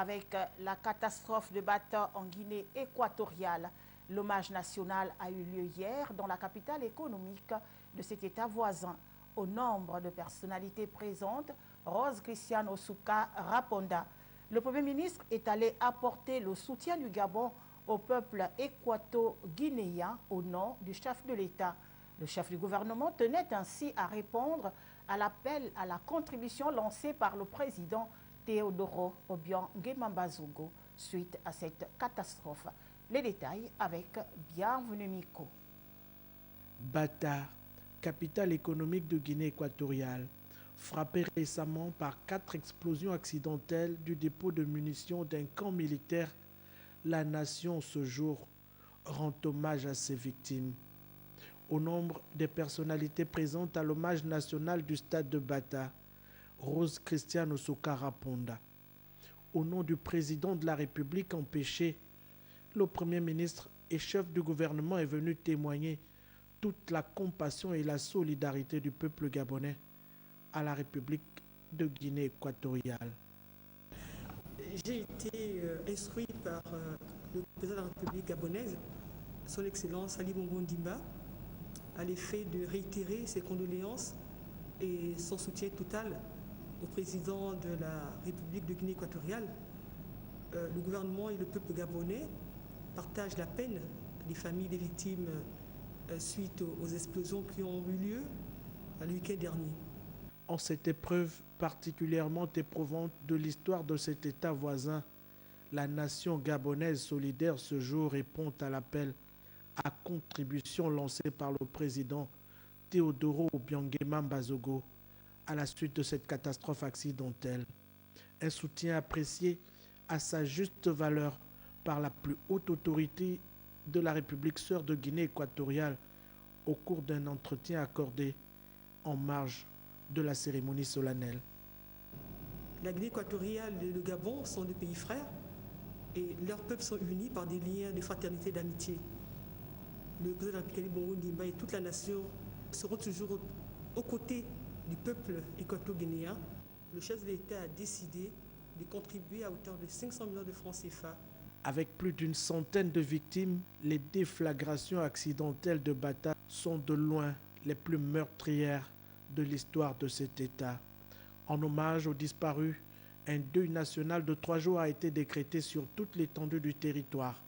avec la catastrophe de Bata en Guinée équatoriale. L'hommage national a eu lieu hier dans la capitale économique de cet État voisin. Au nombre de personnalités présentes, Rose Christiane Osuka Raponda. Le Premier ministre est allé apporter le soutien du Gabon au peuple équato-guinéen au nom du chef de l'État. Le chef du gouvernement tenait ainsi à répondre à l'appel à la contribution lancée par le président Teodoro Obiang Nguema Bazogo suite à cette catastrophe. Les détails avec Bienvenue Miko. Bata, capitale économique de Guinée équatoriale, frappée récemment par 4 explosions accidentelles du dépôt de munitions d'un camp militaire, la nation ce jour rend hommage à ses victimes. Au nombre des personnalités présentes à l'hommage national du stade de Bata, Rose Christiane Osuka Raponda. Au nom du président de la République empêché, le Premier ministre et chef du gouvernement est venu témoigner toute la compassion et la solidarité du peuple gabonais à la République de Guinée équatoriale. J'ai été instruit par le président de la République gabonaise, son Excellence Ali Bongo Ondimba, à l'effet de réitérer ses condoléances et son soutien total au président de la République de Guinée équatoriale. Le gouvernement et le peuple gabonais partagent la peine des familles des victimes suite aux explosions qui ont eu lieu le week-end dernier. En cette épreuve particulièrement éprouvante de l'histoire de cet État voisin, la nation gabonaise solidaire ce jour répond à l'appel à contribution lancé par le président Teodoro Obiang Nguema Bazogo à la suite de cette catastrophe accidentelle. Un soutien apprécié à sa juste valeur par la plus haute autorité de la République sœur de Guinée équatoriale au cours d'un entretien accordé en marge de la cérémonie solennelle. La Guinée équatoriale et le Gabon sont deux pays frères et leurs peuples sont unis par des liens de fraternité et d'amitié. Le président Ali Bongo Ondimba et toute la nation seront toujours aux côtés du peuple équato-guinéen. Le chef de l'État a décidé de contribuer à hauteur de 500 millions de francs CFA. Avec plus d'une centaine de victimes, les déflagrations accidentelles de Bata sont de loin les plus meurtrières de l'histoire de cet État. En hommage aux disparus, un deuil national de 3 jours a été décrété sur toute l'étendue du territoire.